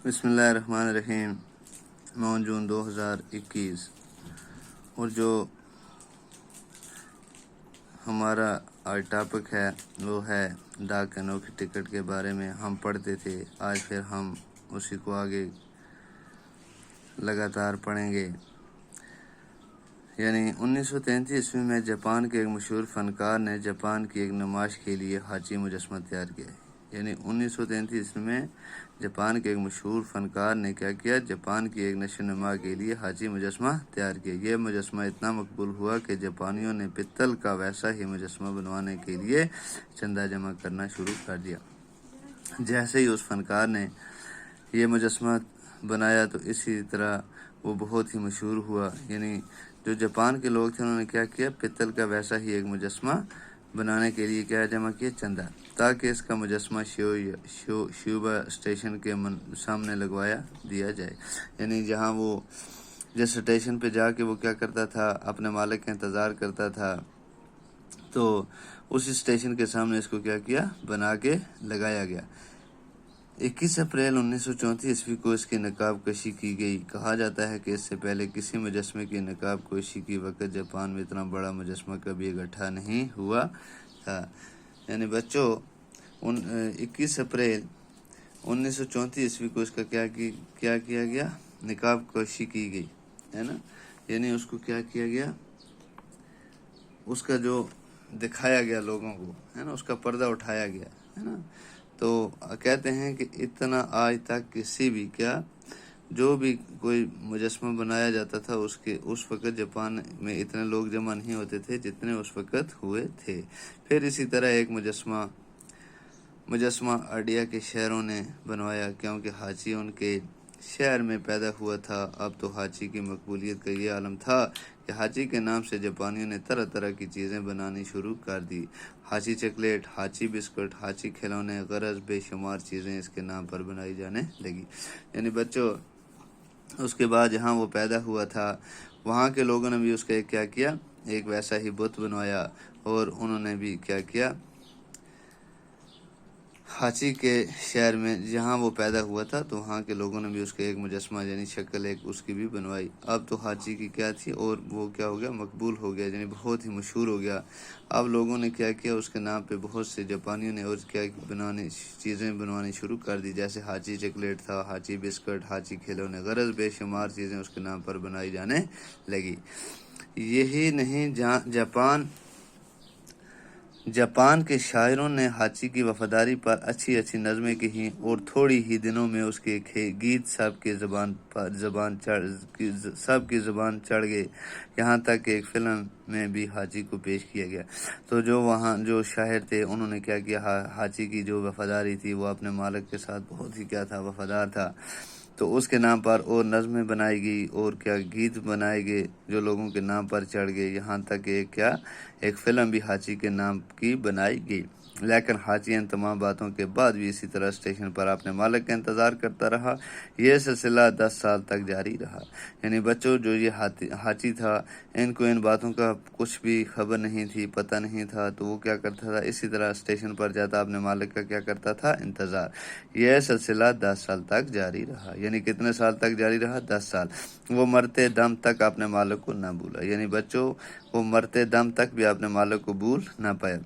بسم اللہ الرحمن الرحیم۔ 9 جون 2021 اور جو ہمارا آج ٹاپک ہے وہ ہے ڈاک انوکھی ٹکٹ کے بارے میں ہم پڑھتے تھے، آج پھر ہم اسی کو آگے لگاتار پڑھیں گے۔ یعنی 1933 عیسوی میں جاپان کے ایک مشہور فنکار نے جاپان کی ایک نمائش کے لیے ہاچی مجسمہ تیار کیا۔ یعنی 1933 عیسوی میں جاپان کے ایک مشہور فنکار نے کیا کیا، جاپان کی ایک نشو نما کے لیے ہاچی مجسمہ تیار کیا۔ یہ مجسمہ اتنا مقبول ہوا کہ جاپانیوں نے پتل کا ویسا ہی مجسمہ بنوانے کے لیے چندہ جمع کرنا شروع کر دیا۔ جیسے ہی اس فنکار نے یہ مجسمہ بنایا تو اسی طرح وہ بہت ہی مشہور ہوا۔ یعنی جو جاپان کے لوگ تھے انہوں نے کیا کیا، پتل کا ویسا ہی ایک مجسمہ بنانے کے لیے کیا جمع کیا، چندہ، تاکہ اس کا مجسمہ شیوبا اسٹیشن کے سامنے لگوایا دیا جائے۔ یعنی جہاں وہ جس اسٹیشن پہ جا کے وہ کیا کرتا تھا، اپنے مالک کا انتظار کرتا تھا، تو اس اسٹیشن کے سامنے اس کو کیا کیا، بنا کے لگایا گیا۔ 21 اپریل 1934 عیسوی کو اس کی نقاب کشی کی گئی۔ کہا جاتا ہے کہ اس سے پہلے کسی مجسمے کی نقاب کشی کی وقت جاپان میں اتنا بڑا مجسمہ کبھی اکٹھا نہیں ہوا تھا۔ یعنی بچوں 21 اپریل 1934 عیسوی کو اس کا کیا کیا گیا، نقاب کشی کی گئی ہے نا۔ یعنی اس کو کیا کیا گیا، اس کا جو دکھایا گیا لوگوں کو ہے نا، اس کا پردہ اٹھایا گیا ہے نا۔ تو کہتے ہیں کہ اتنا آج تک کسی بھی جو بھی کوئی مجسمہ بنایا جاتا تھا اس وقت جاپان میں اتنے لوگ جمع نہیں ہوتے تھے جتنے اس وقت ہوئے تھے۔ پھر اسی طرح ایک مجسمہ اڈیا کے شہروں نے بنوایا، کیونکہ ہاچی ان کے شہر میں پیدا ہوا تھا۔ اب تو ہاچی کی مقبولیت کا یہ عالم تھا کہ ہاچی کے نام سے جاپانیوں نے طرح طرح کی چیزیں بنانی شروع کر دی۔ ہاچی چاکلیٹ، ہاچی بسکٹ، ہاچی کھلونے، غرض بے شمار چیزیں اس کے نام پر بنائی جانے لگی۔ یعنی بچوں اس کے بعد جہاں وہ پیدا ہوا تھا وہاں کے لوگوں نے بھی اس کا ایک ویسا ہی بت بنوایا، اور انہوں نے بھی کیا کیا، ہاچی کے شہر میں جہاں وہ پیدا ہوا تھا تو وہاں کے لوگوں نے بھی اس کا ایک مجسمہ یعنی شکل ایک اس کی بھی بنوائی۔ اب تو ہاچی کی کیا تھی اور وہ کیا ہو گیا، مقبول ہو گیا، یعنی بہت ہی مشہور ہو گیا۔ اب لوگوں نے کیا کیا، اس کے نام پہ بہت سے جاپانیوں نے اور چیزیں بنوانی شروع کر دی، جیسے ہاچی چاکلیٹ تھا، ہاچی بسکٹ، ہاچی کھلونے، غرض بے شمار چیزیں اس کے نام پر بنائی جانے لگی۔ یہی نہیں، جاپان کے شاعروں نے ہاچی کی وفاداری پر اچھی نظمیں کہیں، اور تھوڑی ہی دنوں میں اس کے گیت سب کی زبان چڑھ گئے، یہاں تک کہ ایک فلم میں بھی ہاچی کو پیش کیا گیا۔ تو جو وہاں جو شاعر تھے انہوں نے کیا کیا، ہاچی کی جو وفاداری تھی، وہ اپنے مالک کے ساتھ بہت ہی وفادار تھا، تو اس کے نام پر اور نظمیں بنائی گئی اور گیت بنائے گئے جو لوگوں کے نام پر چڑھ گئے، یہاں تک کہ ایک فلم بھی ہاچی کے نام کی بنائی گئی۔ لیکن ہاچی ان تمام باتوں کے بعد بھی اسی طرح اسٹیشن پر اپنے مالک کا انتظار کرتا رہا۔ یہ سلسلہ 10 سال تک جاری رہا۔ یعنی بچوں جو یہ ہاچی تھا، ان کو ان باتوں کا کچھ بھی خبر نہیں تھی، پتہ نہیں تھا، تو وہ کیا کرتا تھا، اسی طرح اسٹیشن پر جاتا اپنے مالک کا کیا کرتا تھا، انتظار۔ یہ سلسلہ 10 سال تک جاری رہا۔ یعنی کتنے سال تک جاری رہا، 10 سال۔ وہ مرتے دم تک اپنے مالک کو نہ بھولا۔ یعنی بچوں وہ مرتے دم تک بھی اپنے مالک کو بھول نہ پایا۔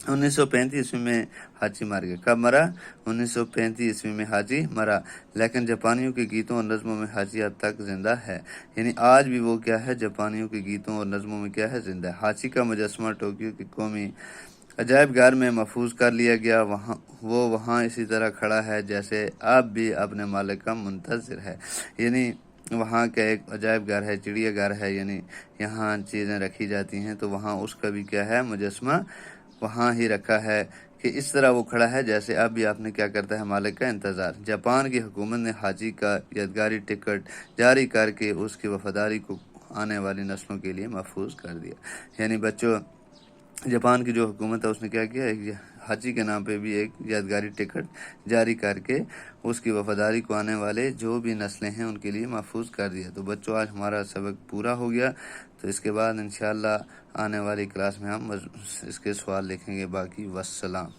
1935 عیسوی میں ہاچی مر گیا۔ کب مرا؟ 1935 عیسوی میں ہاچی مرا، لیکن جاپانیوں کے گیتوں اور نظموں میں ہاچی اب تک زندہ ہے۔ یعنی آج بھی وہ کیا ہے، جاپانیوں کے گیتوں اور نظموں میں کیا ہے، زندہ ہے۔ ہاچی کا مجسمہ ٹوکیو کے قومی عجائب گھر میں محفوظ کر لیا گیا، وہ وہاں اسی طرح کھڑا ہے جیسے اب بھی اپنے مالک کا منتظر ہے۔ یعنی وہاں کا ایک عجائب گھر ہے، چڑیا گھر ہے، یعنی یہاں چیزیں رکھی جاتی ہیں، تو وہاں اس کا بھی کیا ہے، مجسمہ وہاں ہی رکھا ہے کہ اس طرح وہ کھڑا ہے جیسے اب بھی آپ نے کیا کرتا ہے، مالک کا انتظار۔ جاپان کی حکومت نے ہاچی کا یادگاری ٹکٹ جاری کر کے اس کی وفاداری کو آنے والی نسلوں کے لیے محفوظ کر دیا۔ یعنی بچوں جاپان کی جو حکومت ہے اس نے کیا کیا، ایک ہاچی کے نام پہ بھی ایک یادگاری ٹکٹ جاری کر کے اس کی وفاداری کو آنے والے جو بھی نسلیں ہیں ان کے لیے محفوظ کر دیا۔ تو بچوں آج ہمارا سبق پورا ہو گیا، تو اس کے بعد انشاءاللہ آنے والی کلاس میں ہم اس کے سوال لکھیں گے۔ باقی والسلام۔